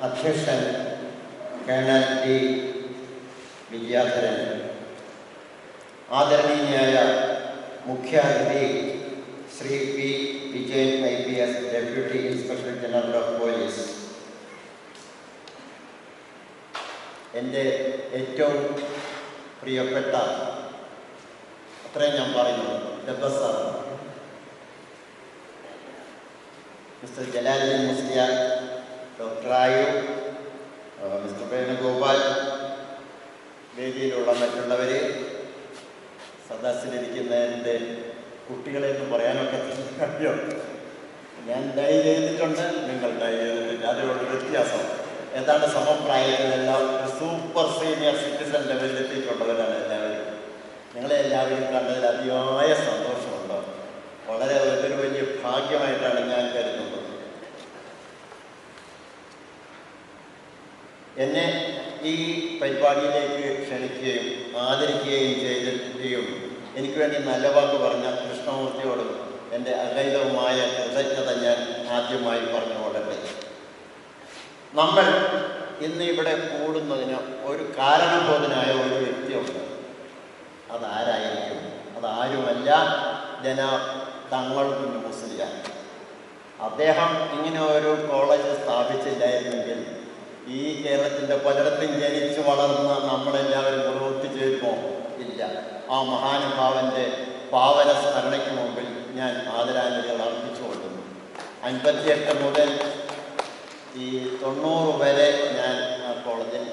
അധ്യക്ഷൻ colonel T Vidyadharan, ആദരണീയനായ മുഖ്യാതിഥി Shri P Vijayan IPS, deputy inspector general of police, എൻ്റെ ഏറ്റവും പ്രിയപ്പെട്ട, അത്രയും ഞാൻ പറയുന്നു, ഡബ്ബസാർ മിസ്റ്റർ ജലാലുദ്ദീൻ മുസ്ലിയാർ, ഡോക്ടർ ആയു, മിസ്റ്റർ വേണുഗോപാൽ, വേദിയിലുള്ള മറ്റുള്ളവരെ, സദസ്സിലിരിക്കുന്ന എൻ്റെ കുട്ടികളെ എന്ന് പറയാനൊക്കെ കഴിയോ? ഞാൻ ഡൈ ചെയ്തിട്ടുണ്ട്, നിങ്ങൾ ഡൈ ചെയ്തിട്ടില്ല, അതിലുള്ള വ്യത്യാസം. ഏതാണ്ട് സമപ്രായത്തിലെല്ലാം സൂപ്പർ സീനിയർ സിറ്റിസൺ ലെവലിൽ എത്തിയിട്ടുള്ളവരാണ് എല്ലാവരും. നിങ്ങളെ എല്ലാവരും കണ്ടതിൽ അതിയായ സന്തോഷമുണ്ട്. വളരെ ഒരു വലിയ ഭാഗ്യമായിട്ടാണ് ഞാൻ കരുതുന്നത്. എന്നെ ഈ പരിപാടിയിലേക്ക് ക്ഷണിക്കുകയും ആദരിക്കുകയും ചെയ്തിട്ടും എനിക്ക് വേണ്ടി നല്ല വാക്ക് പറഞ്ഞ കൃഷ്ണമൂർത്തിയോടും എൻ്റെ അഗൈതവുമായ കൃതജ്ഞത ഞാൻ ആദ്യമായി പറഞ്ഞുകൊള്ളട്ടെ. നമ്മൾ ഇന്ന് ഇവിടെ കൂടുന്നതിന് ഒരു കാരണബോധനായ ഒരു വ്യക്തിയുണ്ട്. അതാരായിരിക്കും? അതാരുമല്ല, ജനാബ് തങ്ങൾ കുഞ്ഞു മുസ്ലിയാർ. അദ്ദേഹം ഇങ്ങനെ ഒരു കോളേജ് സ്ഥാപിച്ചില്ലായിരുന്നെങ്കിൽ ഈ കേരളത്തിൻ്റെ പലയിടത്തും ജനിച്ചു വളർന്ന നമ്മളെല്ലാവരും പ്രവർത്തിച്ചേരുമോ? ഇല്ല. ആ മഹാനുഭാവൻ്റെ പാവന സ്മരണയ്ക്ക് മുമ്പിൽ ഞാൻ ആദരാഞ്ജലികൾ അർപ്പിച്ചുകൊള്ളുന്നു. 58 മുതൽ ഈ 90 വരെ ഞാൻ ആ കോളേജിൽ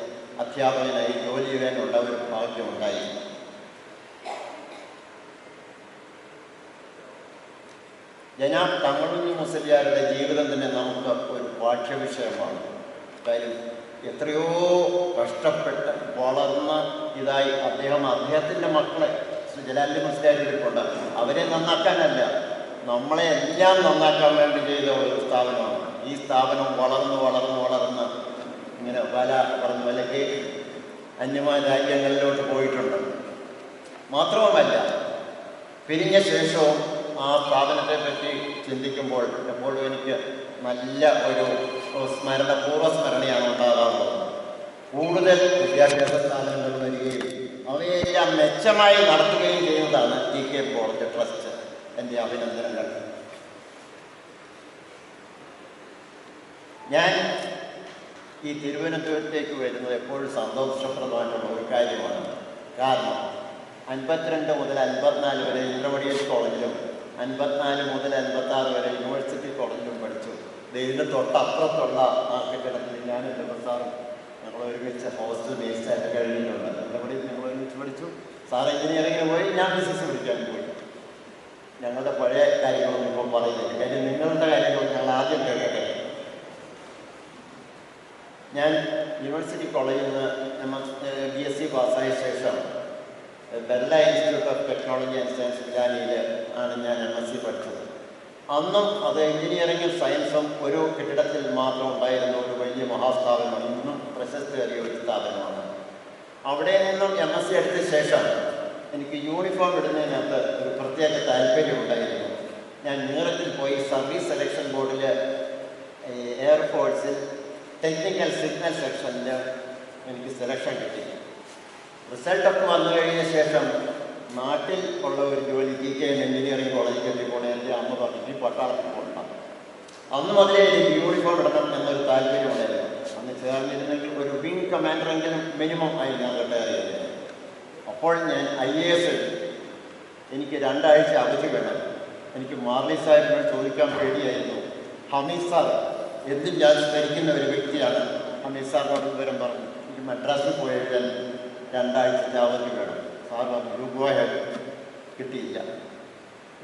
അധ്യാപകനായി ജോലി ചെയ്യാനുള്ള ഒരു ഭാഗ്യമുണ്ടായി. ജനാബ് തങ്ങൾ കുഞ്ഞു മുസ്ലിയാരുടെ ജീവിതം തന്നെ നമുക്ക് ഒരു പാഠ്യവിഷയമാണ്. കാര്യം എത്രയോ കഷ്ടപ്പെട്ട് വളർന്ന ഇതായി അദ്ദേഹത്തിൻ്റെ മക്കളെ ജലാലുദ്ദീൻ മുസ്ലിയാരിട്ടുണ്ട്. അവരെ നന്നാക്കാനല്ല, നമ്മളെ എല്ലാം നന്നാക്കാൻ വേണ്ടി ചെയ്ത ഒരു സ്ഥാപനമാണ്. ഈ സ്ഥാപനം വളർന്ന് വളർന്ന് വളർന്ന് ഇങ്ങനെ വിലക്ക് അന്യമായ രാജ്യങ്ങളിലോട്ട് പോയിട്ടുണ്ട്. മാത്രവുമല്ല, പിരിഞ്ഞ ശേഷവും ആ സ്ഥാപനത്തെ പറ്റി ചിന്തിക്കുമ്പോൾ എപ്പോഴും എനിക്ക് നല്ല ഒരു പൂർവ്വസ്മരണയാണ് ഉണ്ടാകാറുള്ളത്. കൂടുതൽ വിദ്യാഭ്യാസ സ്ഥാപനങ്ങൾ വരികയും അവയെല്ലാം മെച്ചമായി നടത്തുകയും ചെയ്യുന്നതാണ് TK കോളേജ് ട്രസ്റ്റ്. എൻ്റെ അഭിനന്ദനങ്ങൾ. ഞാൻ ഈ തിരുവനന്തപുരത്തേക്ക് വരുന്നത് എപ്പോഴും സന്തോഷപ്രദമായിട്ടുള്ള ഒരു കാര്യമാണ്. കാരണം 52 മുതൽ 54 വരെ ഇൻ്റർമീഡിയറ്റ് കോളേജിലും 54 മുതൽ 56 വരെ യൂണിവേഴ്സിറ്റി കോളേജിലും പഠിച്ചു. ഇതിന് തൊട്ടപ്പുറത്തുള്ള ആ കെട്ടിടത്തിൽ ഞാൻ എൻ്റെ സാറും ഞങ്ങൾ ഒരുമിച്ച് ഹോസ്റ്റൽ ബേസ്ഡായിട്ട് കഴിഞ്ഞിട്ടുണ്ട്. ഇവിടെ ഞങ്ങൾ ഒരുമിച്ച് പഠിച്ചു. സാർ എഞ്ചിനീയറിങ്ങിന് പോയി, ഞാൻ ഫിസിക്സ് പഠിക്കാൻ പോയി. ഞങ്ങളുടെ പഴയ കാര്യങ്ങളൊന്നും ഇപ്പം പറയുന്നില്ല. കാര്യം നിങ്ങളുടെ കാര്യങ്ങൾ ഞങ്ങൾ ആദ്യം കേൾക്കട്ടെ. ഞാൻ യൂണിവേഴ്സിറ്റി കോളേജിൽ നിന്ന് BSc പാസ്സായ ശേഷം Birla institute of technology and science പിലാനിയിൽ ആണ് ഞാൻ MSc പഠിച്ചത്. അന്നും അത് എഞ്ചിനീയറിംഗും സയൻസും ഒരു കെട്ടിടത്തിൽ മാത്രം ഉണ്ടായിരുന്ന ഒരു വലിയ മഹാസ്ഥാപനമാണ്. ഇന്നും പ്രശസ്തേറിയ ഒരു സ്ഥാപനമാണ്. അവിടെ നിന്നും MSc എടുത്ത ശേഷം എനിക്ക് യൂണിഫോം ഇടുന്നതിനകത്ത് ഒരു പ്രത്യേക താല്പര്യമുണ്ടായിരുന്നു. ഞാൻ മീററ്റിൽ പോയി സർവീസ് സെലക്ഷൻ ബോർഡിൽ എയർഫോഴ്സിൽ ടെക്നിക്കൽ സിഗ്നൽ സെക്ഷനിൽ എനിക്ക് സെലക്ഷൻ കിട്ടി. റിസൾട്ടൊക്കെ വന്നു കഴിഞ്ഞ ശേഷം നാട്ടിൽ ഉള്ള ഒരു ജോലി TK എഞ്ചിനീയറിംഗ് കോളേജിൽ എത്തിപ്പോണേ എൻ്റെ അമ്മ പറഞ്ഞു പട്ടാളത്തിൽ പോകണം. അന്ന് മുതലേ എനിക്ക് യൂണിഫോം ഇടണം എന്നൊരു താല്പര്യമുണ്ടായിരുന്നു. അന്ന് ചേർന്നിരുന്നെങ്കിൽ ഒരു വിങ് കമാൻഡറെങ്കിലും മിനിമം ആയി ഞാൻ റിട്ടയർ ചെയ്തത്. അപ്പോൾ ഞാൻ IAS എനിക്ക് 2 ആഴ്ച അവധി വേണം. എനിക്ക് മാർലി സാഹിബിനോട് ചോദിക്കാൻ പേടിയായിരുന്നു. ഹമീദ് സാർ എന്തും ഞാൻ സ്മരിക്കുന്ന ഒരു വ്യക്തിയാണ്. ഹമീദ് സാറിനോട് വിവരം പറഞ്ഞു എനിക്ക് മദ്രാസിൽ പോയിട്ട് 2 ആഴ്ചത്തെ അവധി വേണം. സാർ പറഞ്ഞു രൂപ കിട്ടിയില്ല.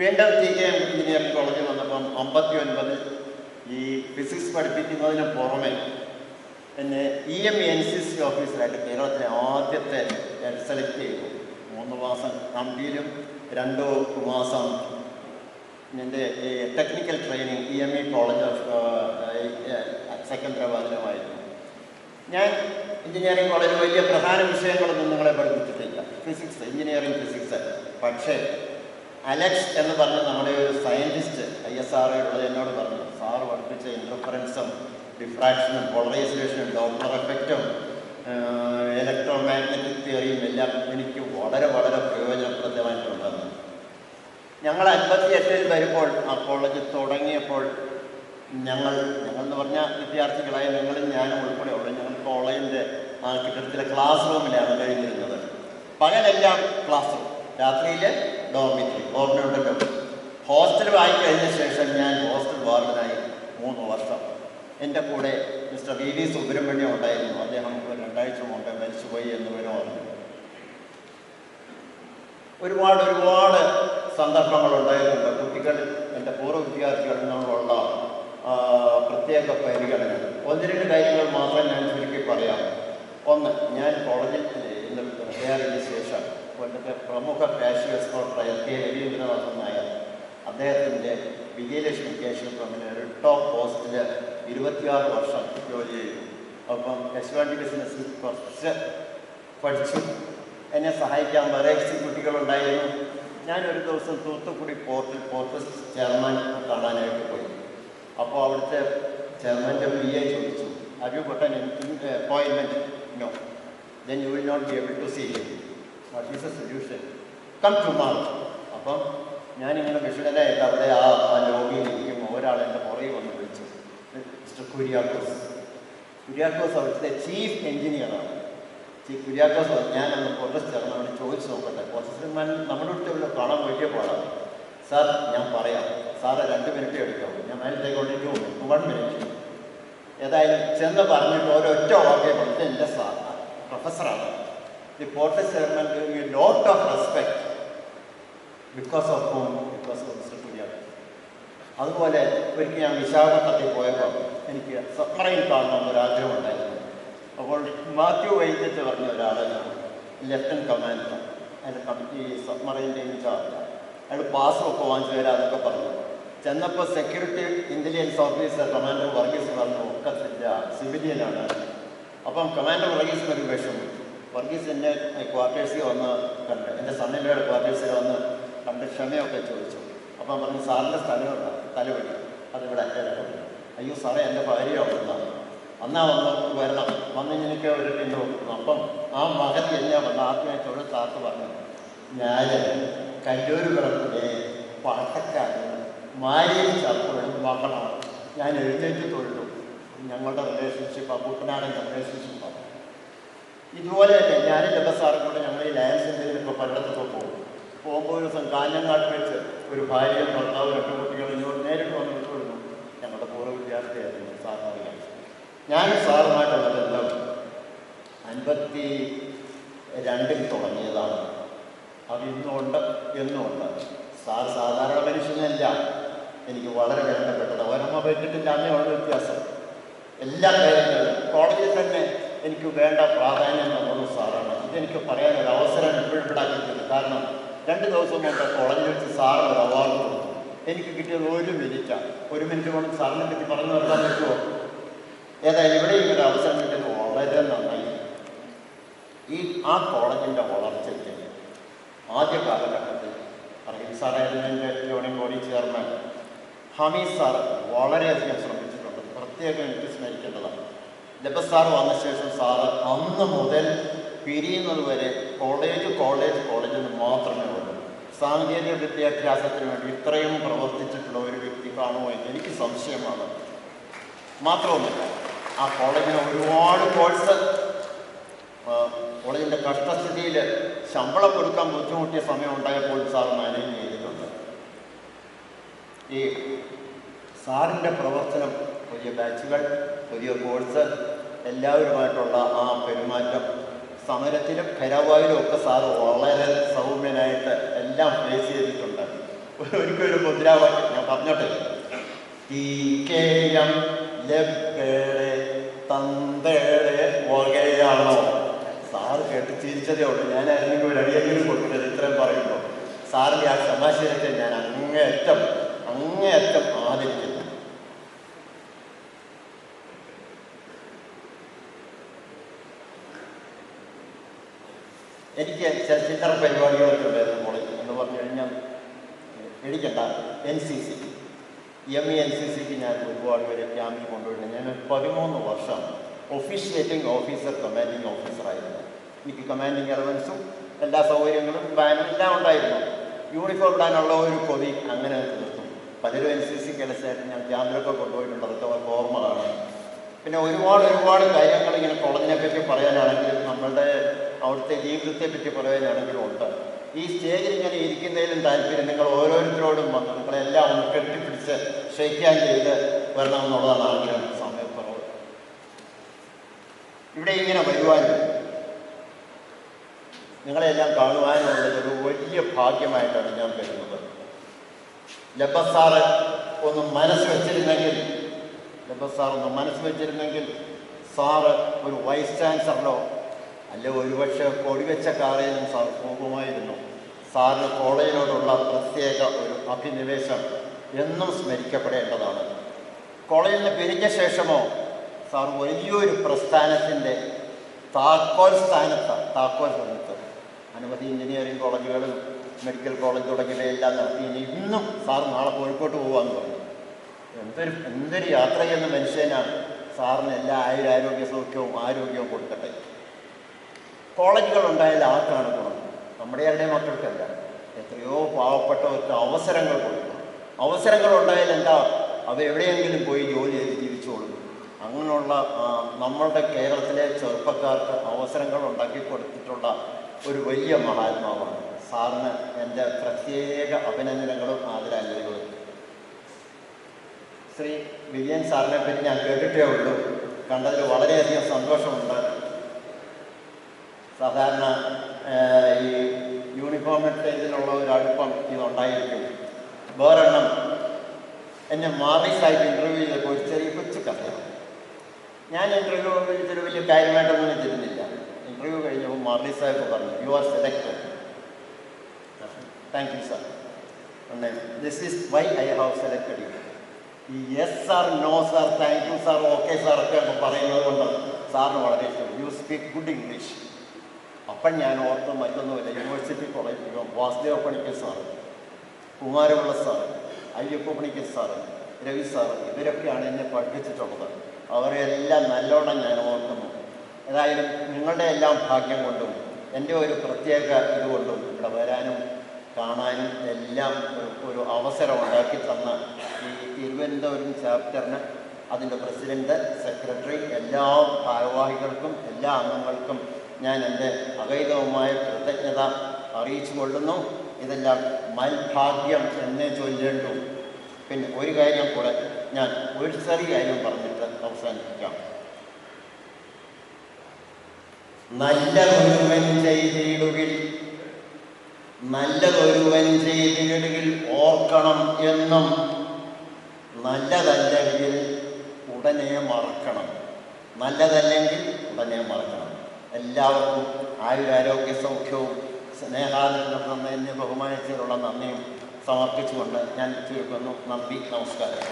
വീണ്ടും TK എഞ്ചിനീയറിംഗ് കോളേജിൽ വന്നപ്പം 59 ഈ ഫിസിക്സ് പഠിപ്പിക്കുന്നതിന് പുറമെ എന്നെ EME-NCC ഓഫീസറായിട്ട് കേരളത്തിലെ ആദ്യത്തെ സെലക്ട് ചെയ്തു. 3 മാസം കമ്പിയിലും 2 മാസം എൻ്റെ technical training EME college of സെക്കൻഡരാബാദിലുമായിരുന്നു. ഞാൻ എഞ്ചിനീയറിംഗ് കോളേജ് വലിയ പ്രധാന വിഷയങ്ങളൊന്നും നിങ്ങളെ പഠിപ്പിച്ചിട്ടില്ല, ഫിസിക്സ്, എഞ്ചിനീയറിംഗ് ഫിസിക്സ്. പക്ഷേ അലക്സ് എന്ന് പറഞ്ഞ നമ്മുടെ ഒരു സയൻറ്റിസ്റ്റ് ISRO എന്നോട് പറഞ്ഞു, സാറ് പഠിപ്പിച്ച ഇൻ്റർഫറൻസും ഡിഫ്രാക്ഷനും പോളറൈസേഷനും ഡോപ്ലർ എഫക്റ്റും ഇലക്ട്രോ മാഗ്നറ്റിക് തിയറിയും എല്ലാം എനിക്ക് വളരെ വളരെ പ്രയോജനപ്രദമായിട്ടുണ്ടെന്ന്. ഞങ്ങൾ 58-ൽ വരുമ്പോൾ ആ കോളേജ് തുടങ്ങിയപ്പോൾ ഞങ്ങൾ എന്ന് പറഞ്ഞാൽ വിദ്യാർത്ഥികളായ ഞങ്ങളും ഞാനും ഉൾപ്പെടെ ഉള്ളു. ഞങ്ങൾ കോളേജിൻ്റെ ആ കെട്ടിടത്തിലെ ക്ലാസ് റൂമിലാണ് കഴിഞ്ഞിരുന്നത്. പകലെല്ലാം ക്ലാസ് റൂം, രാത്രിയിൽ ഡോർമിറ്ററി. ഓർമ്മയുണ്ടല്ലോ. ഹോസ്റ്റൽ വായി കഴിഞ്ഞ ശേഷം ഞാൻ ഹോസ്റ്റൽ വാർഡനായി 3 വർഷം. എൻ്റെ കൂടെ മിസ്റ്റർ വി സുബ്രഹ്മണ്യം ഉണ്ടായിരുന്നു. അദ്ദേഹം 2 ആഴ്ച മുമ്പ് മരിച്ചുപോയി എന്ന് വരും പറഞ്ഞു. ഒരുപാട് സന്ദർഭങ്ങളുണ്ടായിട്ടുണ്ട്. കുട്ടികൾ, എൻ്റെ പൂർവ്വ വിദ്യാർത്ഥികളിൽ നിന്നുള്ള പ്രത്യേക പരിഗണന. 1-2 കാര്യങ്ങൾ മാത്രം ഞാൻ ചുരുക്കി പറയാം. ഒന്ന്, ഞാൻ കോളേജിൽ കയറിയതിന് ശേഷം കൊല്ലത്തെ പ്രമുഖ ഫാഷൻ എക്സ്പോർട്ടറായ കെ രവീന്ദ്രനാഥൻ നായർ അദ്ദേഹത്തിൻ്റെ വിജയലക്ഷ്മി കേശവ കമ്പനിയിൽ ഒരു ടോപ്പ് പോസ്റ്റിൽ 26 വർഷം ജോലി ചെയ്തു. അപ്പം യശ്വാണ്ടി ബിസിനസ്സിൽ കുറച്ച് പഠിച്ചു. എന്നെ സഹായിക്കാൻ വേറെ കുട്ടികളുണ്ടായിരുന്നു. ഞാനൊരു ദിവസം തൂത്തുക്കുടി പോർട്ട് ചെയർമാൻ കാണാനായിട്ട് പോയി. അപ്പോൾ അവിടുത്തെ ചെയർമാൻ്റെ PA ചോദിച്ചു, "Have you got an appointment?" "No." "Then you will not be able to see him. What is the solution? Come tomorrow." അപ്പം ഞാനിങ്ങനെ വിഷുടനായിട്ട് അവിടെ ആ ലോബിയിൽ ഇരിക്കുമ്പോൾ ഒരാളെൻ്റെ പുറകെ വന്ന് വിളിച്ചു. മിസ്റ്റർ കുര്യാക്കോസ് അവിടുത്തെ ചീഫ് എഞ്ചിനീയറാണ്. കുര്യാക്കോസ് ഞാനന്ന് പോർട്ട് ചെയർമാനോട് ചോദിച്ചു നോക്കട്ടെ. പോർട്ട് ചെയർമാൻ നമ്മുടെ അടുത്ത് കാണാൻ വലിയ പാടാണ്. "സാർ, ഞാൻ പറയാം. സാറ് 2 മിനിറ്റ് എടുക്കാം. ഞാൻ മേലത്തേക്കൊണ്ടിട്ട് 1 മിനിറ്റ്." ഏതായാലും ചെന്ന് പറഞ്ഞിട്ട് ഒരൊറ്റ വാക്കേ പറഞ്ഞിട്ട്, "എൻ്റെ സാർ പ്രൊഫസറാണ്. The port chairman give you lot of respect because of mister Kuriakose." അതുപോലെ ഒരിക്കൽ ഞാൻ വിശാഖപട്ടണത്തിൽ പോയപ്പോൾ എനിക്ക് സബ്മറൈൻ കാണണമെന്നൊരാഗ്രഹം ഉണ്ടായിരുന്നു. അപ്പോൾ മാത്യു വൈദ്യത്ത് പറഞ്ഞ ഒരാൾ, ലെഫ്റ്റനന്റ് കമാൻഡർ, അതിൻ്റെ കമ്മിറ്റി സബ്മറൈൻ്റെ ഇൻചാർജ്, അയാൾ പാസ്സൊക്കെ വാങ്ങിച്ചു തരാമെന്നൊക്കെ പറഞ്ഞു. ചെന്നപ്പോൾ security intelligence officer commander Varghese പറഞ്ഞു, "ഒക്കത്തില്ല, സിവിലിയനാണ്." അപ്പം കമാൻഡർ വർഗീസിന് ഒരു വിഷമം. വർഗീസ് എന്നെ ക്വാർട്ടേഴ്സിൽ വന്ന് കണ്ട്, എൻ്റെ സണ്ണിലയുടെ ക്വാർട്ടേഴ്സിൽ വന്ന് കണ്ട് ക്ഷമയൊക്കെ ചോദിച്ചു. അപ്പം പറഞ്ഞു, "സാറിൻ്റെ സ്ഥലമുണ്ട്, തലവടി, അതിവിടെ അറ്റേക്കും." "അയ്യോ സാറേ, എൻ്റെ ഭാര്യ ഉണ്ടെന്നാണ്." "അന്നാ വരണം, വന്ന് എനിക്ക് ഒരു ടിന്ന് കൊടുക്കുന്നു." അപ്പം ആ മകതി എന്നെ വന്ന് ആദ്യമായി തൊഴിൽ താർത്ത് പറഞ്ഞു, "ഞാൻ കല്ലൂര് പിറപ്പിലെ പാട്ടക്കാരൻ മാരിയും ചാപ്പുകളും മകളാണ്. ഞാൻ എഴുന്നേറ്റ് തൊഴിലും. ഞങ്ങളുടെ റിലേഷൻഷിപ്പ് ആ കുട്ടനാടൻ റിലേഷൻഷിപ്പാണ്." ഇതുപോലെ തന്നെ ഞാനും ലബസാറും കൂടെ ഞങ്ങൾ ഈ ലയൻസ് എന്തെങ്കിലുമൊക്കെ പലയിടത്തൊക്കെ പോകുമ്പോൾ ഒരു ദിവസം കാഞ്ഞങ്ങാട് വെച്ച് ഒരു ഭാര്യയും ഭർത്താവും 2 കുട്ടികളും ഇങ്ങോട്ട് നേരിട്ട് വന്ന് വിട്ടുകൊടുത്തു. ഞങ്ങളുടെ പൂർവ്വ വിദ്യാർത്ഥിയായിരുന്നു. സാറിനറിയാം, ഞാനും സാറുമായിട്ടുള്ള ബന്ധം 52-ൽ തുടങ്ങിയതാണ്. അത് ഇന്നുമുണ്ട്, എന്നുമുണ്ട്. സാർ സാധാരണ മനുഷ്യനല്ല, എനിക്ക് വളരെ വേണ്ടപ്പെട്ടത്. ഒരമ്മ പറ്റിട്ടില്ല, അങ്ങനെയുള്ള വ്യത്യാസം. എല്ലാ കാര്യങ്ങളിലും കോളേജിൽ തന്നെ എനിക്ക് വേണ്ട പ്രാധാന്യം തന്നത് സാറാണ്. ഇതെനിക്ക് പറയാനൊരു അവസരം ഇപ്പോഴിടാക്കിയിട്ടുണ്ട്. കാരണം 2 ദിവസം മുമ്പ് കോളേജിൽ വെച്ച് സാറിന് ഒരു അവാർഡ് കൊടുത്തു. എനിക്ക് കിട്ടിയത് 1 മിനിറ്റാണ്. 1 മിനിറ്റ് കൊണ്ട് സാറിനെ പറ്റി പറഞ്ഞു നിർത്താൻ പറ്റുമോ? ഏതായാലും ഇവിടെയും ഒരു അവസരം കിട്ടിയത് വളരെ നന്നായി. ആ കോളേജിൻ്റെ വളർച്ചയ്ക്ക് ആദ്യ കാലഘട്ടത്തിൽ റഹീം സാറായിരുന്നു എൻ്റെ governing body chairman. Hamid sir വളരെയധികം ശ്രമിച്ചിട്ടുണ്ട്. പ്രത്യേകം എനിക്ക് സ്മരിക്കേണ്ടതാണ്. ലബസ് സാർ വന്ന ശേഷം സാറ് അന്ന് മുതൽ പിരിയുന്നത് വരെ കോളേജ് മാത്രമേ ഉള്ളൂ. സാങ്കേതിക വിദ്യാഭ്യാസത്തിന് വേണ്ടി ഇത്രയും പ്രവർത്തിച്ചിട്ടുള്ള ഒരു വ്യക്തി കാണുമോ എന്ന് എനിക്ക് സംശയമാണ്. മാത്രവുമല്ല, ആ കോളേജിന് ഒരുപാട് കോഴ്സ്, കോളേജിൻ്റെ കഷ്ടസ്ഥിതിയിൽ ശമ്പളം കൊടുക്കാൻ ബുദ്ധിമുട്ടിയ സമയം ഉണ്ടായപ്പോൾ സാർ മാനേജ് ചെയ്തിട്ടുണ്ട്. ഈ സാറിൻ്റെ പ്രവർത്തനം, പുതിയ ബാച്ചുകൾ, പുതിയ കോഴ്സ്, എല്ലാവരുമായിട്ടുള്ള ആ പെരുമാറ്റം, സമരത്തിലും ഖരാവായിലും ഒക്കെ സാറ് വളരെ സൗമ്യനായിട്ട് എല്ലാം ഫേസ് ചെയ്തിട്ടുണ്ട്. ഒരിക്കലും മുദ്രാവാക്യം ഞാൻ പറഞ്ഞോട്ടെ, "TKM ലബ്ബേടെ തന്തേടെ വകയാണോ?" സാറ് കേട്ട് ചിരിച്ചതേ ഉള്ളൂ. ഞാനായിരുന്നെങ്കിൽ ഒരു അടിയെങ്കിലും കൊടുക്കുന്നത് ഇത്രയും പറയുമ്പോൾ. സാറിൻ്റെ ആ ക്ഷമാശീലത്തെ ഞാൻ അങ്ങേയറ്റം ആദരിക്കുന്നു. എനിക്ക് ചില്ലറ പരിപാടികളൊക്കെ ഉണ്ടായിരുന്നു കോളേജിൽ. എന്ന് പറഞ്ഞു കഴിഞ്ഞാൽ, പേടിക്കണ്ട, NCC MENCCക്ക് ഞാൻ ഒരുപാട് പേരെ ക്യാമ്പിൽ കൊണ്ടുപോയിട്ടുണ്ട്. ഞാൻ 13 വർഷം ഒഫീഷ്യേറ്റിംഗ് ഓഫീസർ, കമാൻഡിങ് ഓഫീസറായിരുന്നു. എനിക്ക് കമാൻഡിങ് അലവൻസും എല്ലാ സൗകര്യങ്ങളും ബാനും എല്ലാം ഉണ്ടായിരുന്നു. യൂണിഫോം ഇടാനുള്ള ഒരു കൊതി അങ്ങനെ നിർത്തും. പലരും NCC കേസായിട്ട് ഞാൻ ക്യാമ്പിലൊക്കെ കൊണ്ടുപോയിട്ടുണ്ട്. അതൊക്കെ അവർക്ക് ഓർമ്മകളാണ്. പിന്നെ ഒരുപാട് കാര്യങ്ങൾ ഇങ്ങനെ കോളേജിനെ പറ്റി പറയാനാണെങ്കിലും നമ്മളുടെ അവിടുത്തെ ജീവിതത്തെ പറ്റി പറയാനാണെങ്കിലും ഉണ്ട്. ഈ സ്റ്റേജിൽ ഇങ്ങനെ ഇരിക്കുന്നതിലും താല്പര്യം നിങ്ങൾ ഓരോരുത്തരോടും വന്ന് നിങ്ങളെല്ലാം ഒന്ന് കെട്ടിപ്പിടിച്ച് ഷെയ്ക്കാൻ ചെയ്ത് വരണമെന്നുള്ളതാണ് ആഗ്രഹം. സമയക്കുറവ്. ഇവിടെ ഇങ്ങനെ വരുവാനും നിങ്ങളെല്ലാം കാണുവാനുള്ളതൊരു വലിയ ഭാഗ്യമായിട്ടാണ് ഞാൻ കരുതുന്നത്. ലബസ് സാറ് ഒന്ന് മനസ്സ് വെച്ചിരുന്നെങ്കിൽ സാറ് ഒരു വൈസ് ചാൻസലറോ അല്ല ഒരുപക്ഷെ കൊടിവെച്ച കാറേലും സാർ പോകുമായിരുന്നു. സാറിന് കോളേജിനോടുള്ള പ്രത്യേക ഒരു അഭിനിവേശം എന്നും സ്മരിക്കപ്പെടേണ്ടതാണ്. കോളേജിൽ നിന്ന് പിരിഞ്ഞ ശേഷമോ സാർ വലിയൊരു പ്രസ്ഥാനത്തിൻ്റെ താക്കോൽ സ്ഥാനത്ത് അനവധി എഞ്ചിനീയറിംഗ് കോളേജുകളും മെഡിക്കൽ കോളേജ് തുടങ്ങിയവയെല്ലാം നടത്തി. ഇന്നും സാർ നാളെ കോഴിക്കോട്ട് പോകാമെന്ന് പറഞ്ഞു. എന്തൊരു യാത്ര ചെയ്യുന്ന മനുഷ്യനാണ്. സാറിന് എല്ലാ ആരോഗ്യ സൗഖ്യവും കൊടുക്കട്ടെ. കോളേജുകൾ ഉണ്ടായാൽ ആർക്കാണ് ഗുണം? നമ്മുടെ ആരുടെയും മക്കൾക്കല്ല. എത്രയോ പാവപ്പെട്ടവർക്ക് അവസരങ്ങൾ കൊടുക്കണം. അവസരങ്ങൾ ഉണ്ടായാൽ എന്താ, അത് എവിടെയെങ്കിലും പോയി ജോലി ചെയ്ത് ജീവിച്ചോളും. അങ്ങനെയുള്ള നമ്മളുടെ കേരളത്തിലെ ചെറുപ്പക്കാർക്ക് അവസരങ്ങൾ ഉണ്ടാക്കി കൊടുത്തിട്ടുള്ള ഒരു വലിയ മഹാത്മാവാണ്. സാറിന് എൻ്റെ പ്രത്യേക അഭിനന്ദനങ്ങളും ആദരാഞ്ജലികളും. ശ്രീ വിജയൻ സാറിനെ പറ്റി ഞാൻ കേട്ടിട്ടേ ഉള്ളൂ. കണ്ടതിൽ വളരെയധികം സന്തോഷമുണ്ട്. സാധാരണ ഈ യൂണിഫോം ഇതിനുള്ള ഒരു അടുപ്പം ഇതുണ്ടായിരിക്കും. വേറെണ്ണം എന്നെ മാറിസായിട്ട് ഇൻ്റർവ്യൂ ചെയ്തപ്പോൾ ഒരു ചെറിയ കൊച്ചു കഥയാണ്. ഞാൻ ഇൻ്റർവ്യൂ ഇതൊരു വലിയ കാര്യമായിട്ടൊന്നും വെച്ചിരുന്നില്ല. ഇൻ്റർവ്യൂ കഴിഞ്ഞപ്പോൾ മാർലി സാഹിബ് പറഞ്ഞു, "you are selected." "Thank you sir. This is why I have selected you." ഈ yes sir, no sir, thank you sir, okay sir ഒക്കെ പറയുന്നത് കൊണ്ട് സാറിന് വളരെ ഇഷ്ടം. "You speak good English." അപ്പം ഞാൻ ഓർത്ത് മറ്റൊന്നുമില്ല. University college Vasudeva Panicker sir, Kumarapilla sir, Ayyappa Panicker sir, Ravi sir, ഇവരൊക്കെയാണ് എന്നെ പഠിപ്പിച്ചിട്ടുള്ളത്. അവരെല്ലാം നല്ലോണം ഞാൻ ഓർക്കുന്നു. ഏതായാലും നിങ്ങളുടെ എല്ലാം ഭാഗ്യം കൊണ്ടും എൻ്റെ ഒരു പ്രത്യേക ഇതുകൊണ്ടും ഇവിടെ വരാനും കാണാനും എല്ലാം ഒരു അവസരം ഉണ്ടാക്കി തന്ന ഈ തിരുവനന്തപുരം ചാപ്റ്ററിന് അതിൻ്റെ പ്രസിഡൻറ്റ്, സെക്രട്ടറി, എല്ലാ ഭാരവാഹികൾക്കും എല്ലാ അംഗങ്ങൾക്കും ഞാൻ എൻ്റെ അഗൈതവുമായ കൃതജ്ഞത അറിയിച്ചു കൊള്ളുന്നു. ഇതെല്ലാം മൽഭാഗ്യം എന്നേ ചൊല്ലേണ്ടു. പിന്നെ ഒരു കാര്യം കൂടെ ഞാൻ ഒരു ചെറിയ കാര്യം പറഞ്ഞിട്ട് അവസാനിപ്പിക്കാം. നല്ലതൊരുവൻ ചെയ്തിടുകിൽ ഓർക്കണം എന്നും, നല്ലതല്ലെങ്കിൽ ഉടനെ മറക്കണം. എല്ലാവർക്കും ആരോഗ്യ സൗഖ്യവും സ്നേഹാദരവും എന്നെ ബഹുമാനിച്ചതിലുള്ള നന്ദിയും സമർപ്പിച്ചുകൊണ്ട് ഞാൻ ചുരുക്കുന്നു. നന്ദി, നമസ്കാരം.